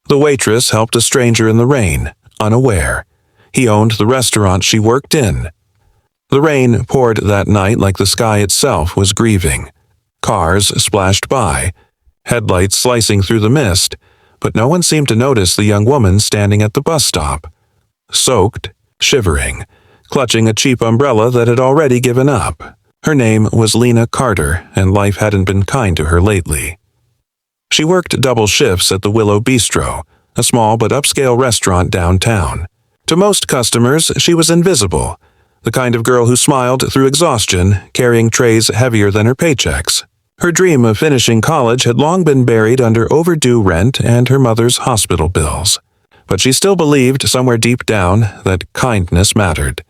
The waitress helped a stranger in the rain, unaware. He owned the restaurant she worked in. The rain poured that night like the sky itself was grieving. Cars splashed by, headlights slicing through the mist, but no one seemed to notice the young woman standing at the bus stop. Soaked, shivering, clutching a cheap umbrella that had already given up. Her name was Lena Carter, and life hadn't been kind to her lately. She worked double shifts at the Willow Bistro, a small but upscale restaurant downtown. To most customers, she was invisible, the kind of girl who smiled through exhaustion, carrying trays heavier than her paychecks. Her dream of finishing college had long been buried under overdue rent and her mother's hospital bills. But she still believed somewhere deep down that kindness mattered,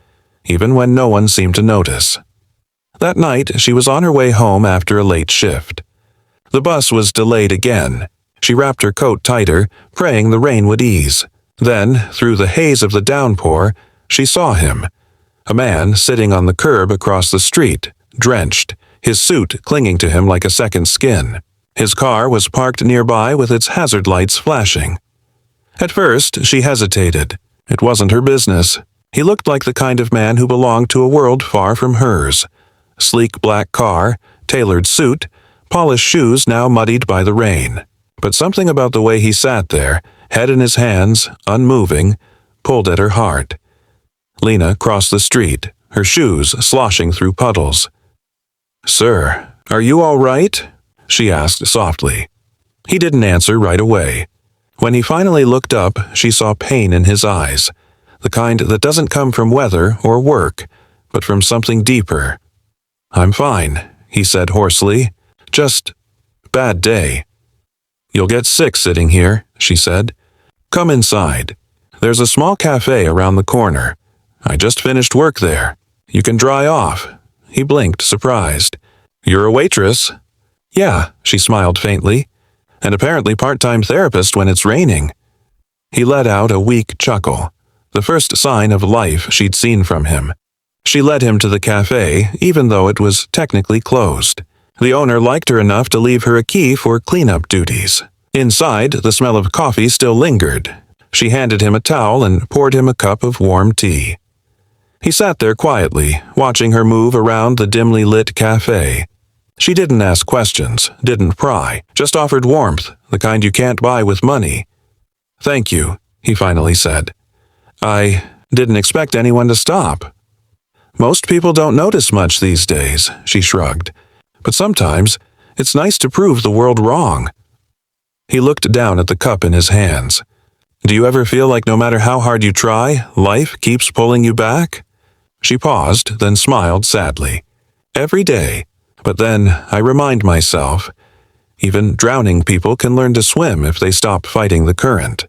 even when no one seemed to notice. That night, she was on her way home after a late shift. The bus was delayed again. She wrapped her coat tighter, praying the rain would ease. Then, through the haze of the downpour, she saw him. A man sitting on the curb across the street, drenched, his suit clinging to him like a second skin. His car was parked nearby with its hazard lights flashing. At first, she hesitated. It wasn't her business. He looked like the kind of man who belonged to a world far from hers. Sleek black car, tailored suit, polished shoes now muddied by the rain. But something about the way he sat there, head in his hands, unmoving, pulled at her heart. Lena crossed the street, her shoes sloshing through puddles. "Sir, are you all right?" she asked softly. He didn't answer right away. When he finally looked up, she saw pain in his eyes, the kind that doesn't come from weather or work, but from something deeper. "I'm fine," he said hoarsely. "Just bad day." "You'll get sick sitting here," she said. "Come inside. There's a small cafe around the corner. I just finished work there. You can dry off." He blinked, surprised. "You're a waitress?" "Yeah," she smiled faintly. "And apparently part-time therapist when it's raining." He let out a weak chuckle, the first sign of life she'd seen from him. She led him to the cafe, even though it was technically closed. The owner liked her enough to leave her a key for cleanup duties. Inside, the smell of coffee still lingered. She handed him a towel and poured him a cup of warm tea. He sat there quietly, watching her move around the dimly lit cafe. She didn't ask questions, didn't pry, just offered warmth, the kind you can't buy with money. "Thank you," he finally said. "I didn't expect anyone to stop." "Most people don't notice much these days," she shrugged. "But sometimes, it's nice to prove the world wrong." He looked down at the cup in his hands. "Do you ever feel like no matter how hard you try, life keeps pulling you back?" She paused, then smiled sadly. "Every day. But then I remind myself, even drowning people can learn to swim if they stop fighting the current."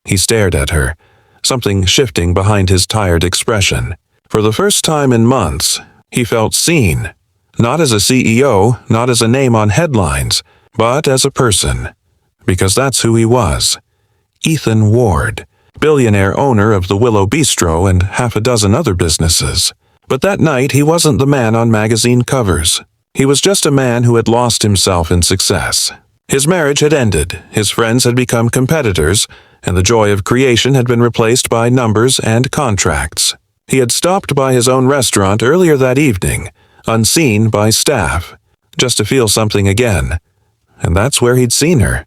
He stared at her, something shifting behind his tired expression. For the first time in months, he felt seen. Not as a CEO, not as a name on headlines, but as a person. Because that's who he was. Ethan Ward, billionaire owner of the Willow Bistro and half a dozen other businesses. But that night he wasn't the man on magazine covers. He was just a man who had lost himself in success. His marriage had ended, his friends had become competitors, and the joy of creation had been replaced by numbers and contracts. He had stopped by his own restaurant earlier that evening, unseen by staff, just to feel something again. And that's where he'd seen her.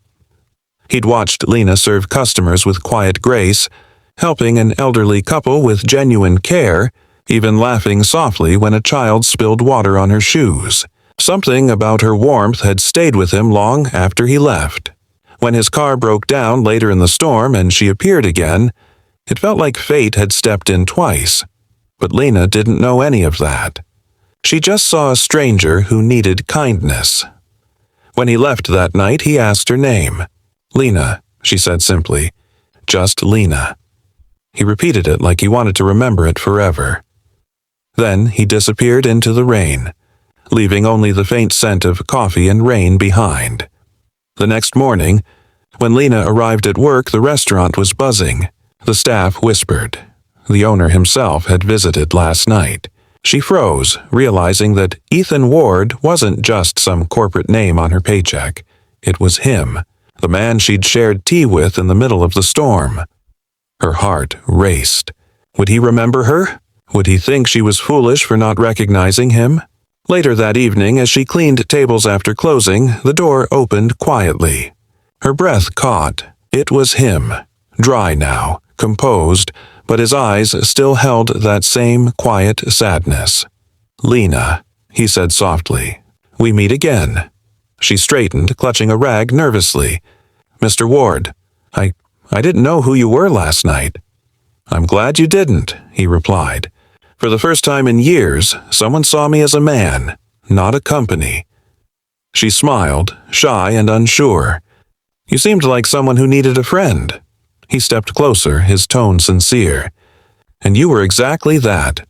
He'd watched Lena serve customers with quiet grace, helping an elderly couple with genuine care, even laughing softly when a child spilled water on her shoes. Something about her warmth had stayed with him long after he left. When his car broke down later in the storm and she appeared again, it felt like fate had stepped in twice. But Lena didn't know any of that. She just saw a stranger who needed kindness. When he left that night, he asked her name. "Lena," she said simply. "Just Lena." He repeated it like he wanted to remember it forever. Then he disappeared into the rain, leaving only the faint scent of coffee and rain behind. The next morning, when Lena arrived at work, the restaurant was buzzing. The staff whispered. The owner himself had visited last night. She froze, realizing that Ethan Ward wasn't just some corporate name on her paycheck. It was him, the man she'd shared tea with in the middle of the storm. Her heart raced. Would he remember her? Would he think she was foolish for not recognizing him? Later that evening, as she cleaned tables after closing, the door opened quietly. Her breath caught. It was him, dry now, composed, but his eyes still held that same quiet sadness. "Lena," he said softly, "we meet again." She straightened, clutching a rag nervously. "Mr. Ward, I didn't know who you were last night." "I'm glad you didn't," he replied. "For the first time in years, someone saw me as a man, not a company." She smiled, shy and unsure. "You seemed like someone who needed a friend." He stepped closer, his tone sincere. "And you were exactly that."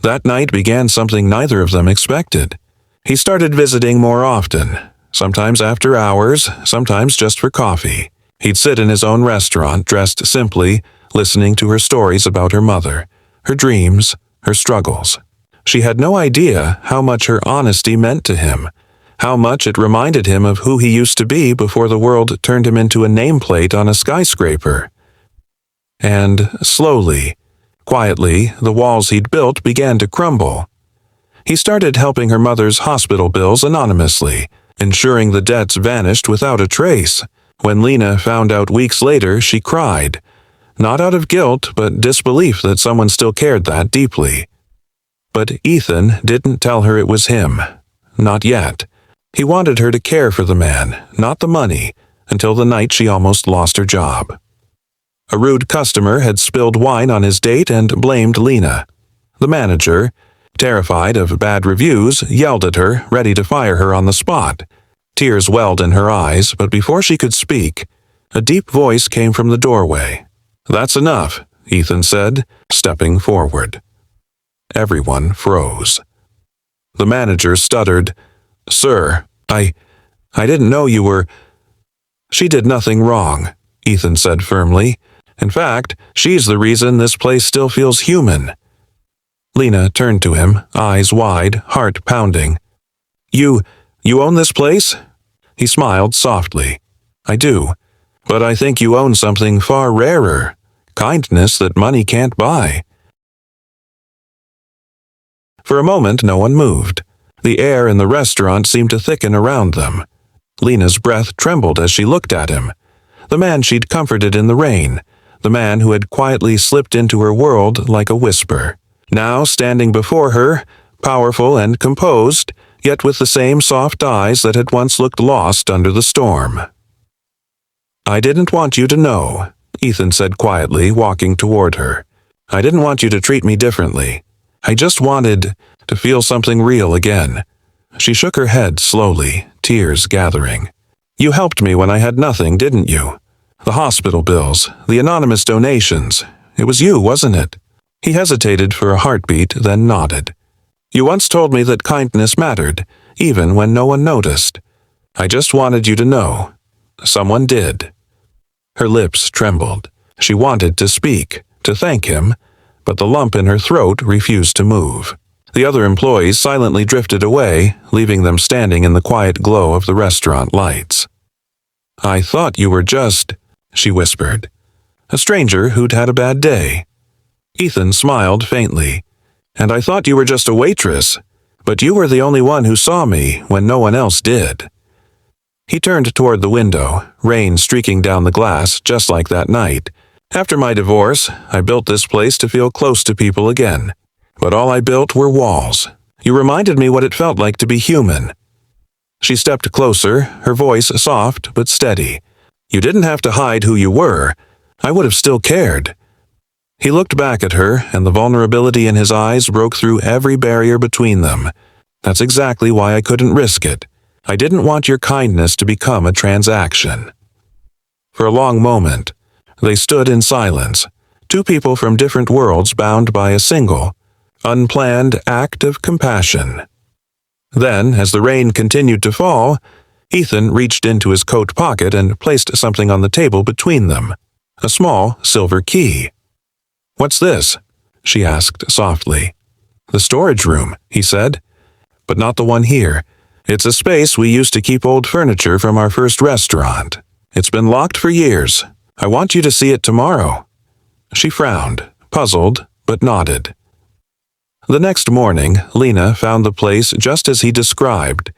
That night began something neither of them expected. He started visiting more often, sometimes after hours, sometimes just for coffee. He'd sit in his own restaurant, dressed simply, listening to her stories about her mother, her dreams, her struggles. She had no idea how much her honesty meant to him, how much it reminded him of who he used to be before the world turned him into a nameplate on a skyscraper. And slowly, quietly, the walls he'd built began to crumble. He started helping her mother's hospital bills anonymously, ensuring the debts vanished without a trace. When Lena found out weeks later, she cried, not out of guilt, but disbelief that someone still cared that deeply. But Ethan didn't tell her it was him. Not yet. He wanted her to care for the man, not the money, until the night she almost lost her job. A rude customer had spilled wine on his date and blamed Lena. The manager, terrified of bad reviews, yelled at her, ready to fire her on the spot. Tears welled in her eyes, but before she could speak, a deep voice came from the doorway. "That's enough," Ethan said, stepping forward. Everyone froze. The manager stuttered, "Sir, I didn't know you were—" "She did nothing wrong," Ethan said firmly. "In fact, she's the reason this place still feels human." Lena turned to him, eyes wide, heart pounding. You own this place?" He smiled softly. "I do. But I think you own something far rarer. Kindness that money can't buy." For a moment, no one moved. The air in the restaurant seemed to thicken around them. Lena's breath trembled as she looked at him. The man she'd comforted in the rain. The man who had quietly slipped into her world like a whisper. Now standing before her, powerful and composed, yet with the same soft eyes that had once looked lost under the storm. "I didn't want you to know," Ethan said quietly, walking toward her. "I didn't want you to treat me differently. I just wanted to feel something real again." She shook her head slowly, tears gathering. "You helped me when I had nothing, didn't you? The hospital bills, the anonymous donations. It was you, wasn't it?" He hesitated for a heartbeat, then nodded. "You once told me that kindness mattered, even when no one noticed. I just wanted you to know. Someone did." Her lips trembled. She wanted to speak, to thank him, but the lump in her throat refused to move. The other employees silently drifted away, leaving them standing in the quiet glow of the restaurant lights. "I thought you were just," she whispered. "A stranger who'd had a bad day." Ethan smiled faintly. "And I thought you were just a waitress, but you were the only one who saw me when no one else did." He turned toward the window, rain streaking down the glass just like that night. "After my divorce, I built this place to feel close to people again. But all I built were walls. You reminded me what it felt like to be human." She stepped closer, her voice soft but steady. "You didn't have to hide who you were. I would have still cared." He looked back at her, and the vulnerability in his eyes broke through every barrier between them. "That's exactly why I couldn't risk it. I didn't want your kindness to become a transaction." For a long moment, they stood in silence, two people from different worlds bound by a single, unplanned act of compassion. Then, as the rain continued to fall, Ethan reached into his coat pocket and placed something on the table between them, a small silver key. "What's this?" she asked softly. "The storage room," he said. "But not the one here. It's a space we used to keep old furniture from our first restaurant. It's been locked for years. I want you to see it tomorrow." She frowned, puzzled, but nodded. The next morning, Lena found the place just as he described,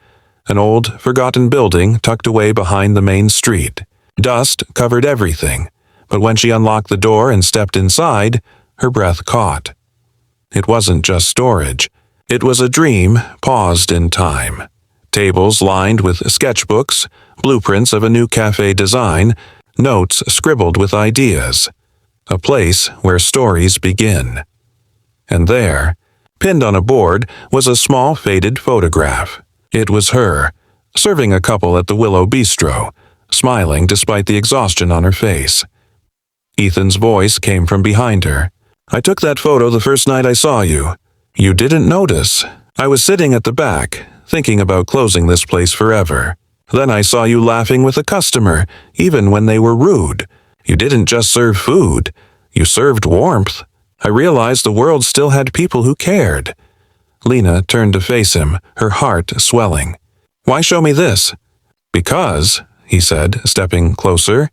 an old, forgotten building tucked away behind the main street. Dust covered everything, but when she unlocked the door and stepped inside, her breath caught. It wasn't just storage. It was a dream paused in time. Tables lined with sketchbooks, blueprints of a new cafe design, notes scribbled with ideas. A place where stories begin. And there, pinned on a board, was a small faded photograph. It was her, serving a couple at the Willow Bistro, smiling despite the exhaustion on her face. Ethan's voice came from behind her. "I took that photo the first night I saw you. You didn't notice. I was sitting at the back, thinking about closing this place forever. Then I saw you laughing with a customer, even when they were rude. You didn't just serve food. You served warmth. I realized the world still had people who cared." Lena turned to face him, her heart swelling. "Why show me this?" "Because," he said, stepping closer,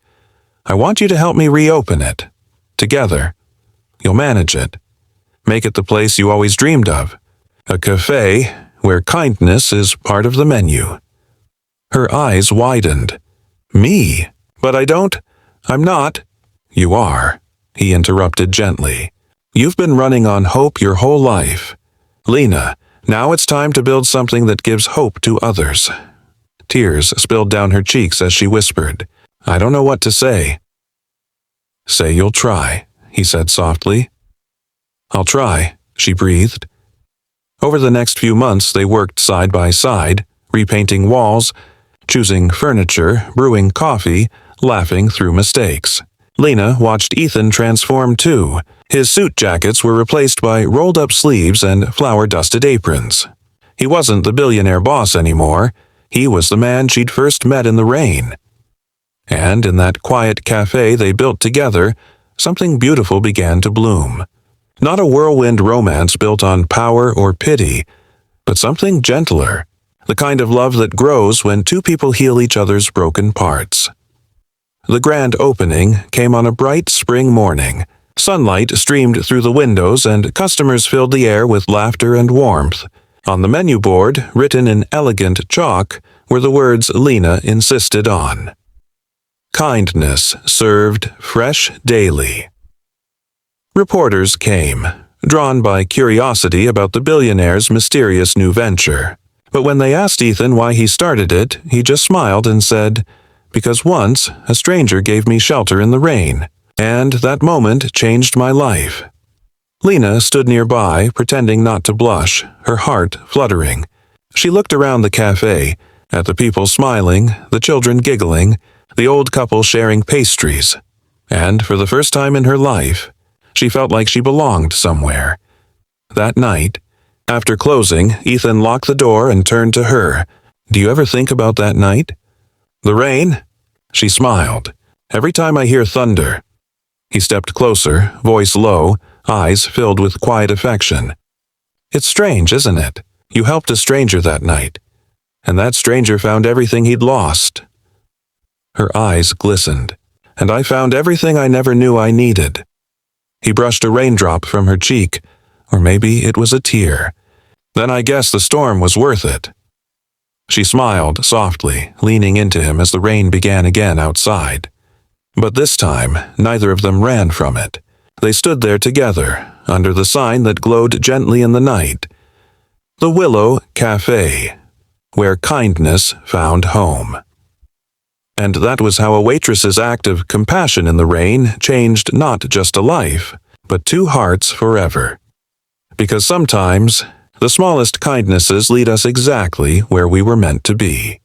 "I want you to help me reopen it. Together. You'll manage it. Make it the place you always dreamed of. A cafe where kindness is part of the menu." Her eyes widened. "Me? But I'm not." "You are," he interrupted gently. "You've been running on hope your whole life. Lena, now it's time to build something that gives hope to others." Tears spilled down her cheeks as she whispered, "I don't know what to say." "Say you'll try," he said softly. "I'll try," she breathed. Over the next few months they worked side by side, repainting walls, choosing furniture, brewing coffee, laughing through mistakes. Lena watched Ethan transform too. His suit jackets were replaced by rolled-up sleeves and flour-dusted aprons. He wasn't the billionaire boss anymore. He was the man she'd first met in the rain. And in that quiet cafe they built together, something beautiful began to bloom. Not a whirlwind romance built on power or pity, but something gentler, the kind of love that grows when two people heal each other's broken parts. The grand opening came on a bright spring morning. Sunlight streamed through the windows and customers filled the air with laughter and warmth. On the menu board, written in elegant chalk, were the words Lena insisted on. "Kindness served fresh daily." Reporters came, drawn by curiosity about the billionaire's mysterious new venture. But when they asked Ethan why he started it, he just smiled and said, "Because once a stranger gave me shelter in the rain, and that moment changed my life." Lena stood nearby, pretending not to blush, her heart fluttering. She looked around the cafe, at the people smiling, the children giggling, the old couple sharing pastries. And for the first time in her life, she felt like she belonged somewhere. That night, after closing, Ethan locked the door and turned to her. "Do you ever think about that night?" "The rain?" She smiled. "Every time I hear thunder." He stepped closer, voice low, eyes filled with quiet affection. "It's strange, isn't it? You helped a stranger that night, and that stranger found everything he'd lost." Her eyes glistened. "And I found everything I never knew I needed." He brushed a raindrop from her cheek, or maybe it was a tear. "Then I guess the storm was worth it." She smiled softly, leaning into him as the rain began again outside. But this time, neither of them ran from it. They stood there together, under the sign that glowed gently in the night. The Willow Cafe, where kindness found home. And that was how a waitress's act of compassion in the rain changed not just a life, but two hearts forever. Because sometimes, the smallest kindnesses lead us exactly where we were meant to be.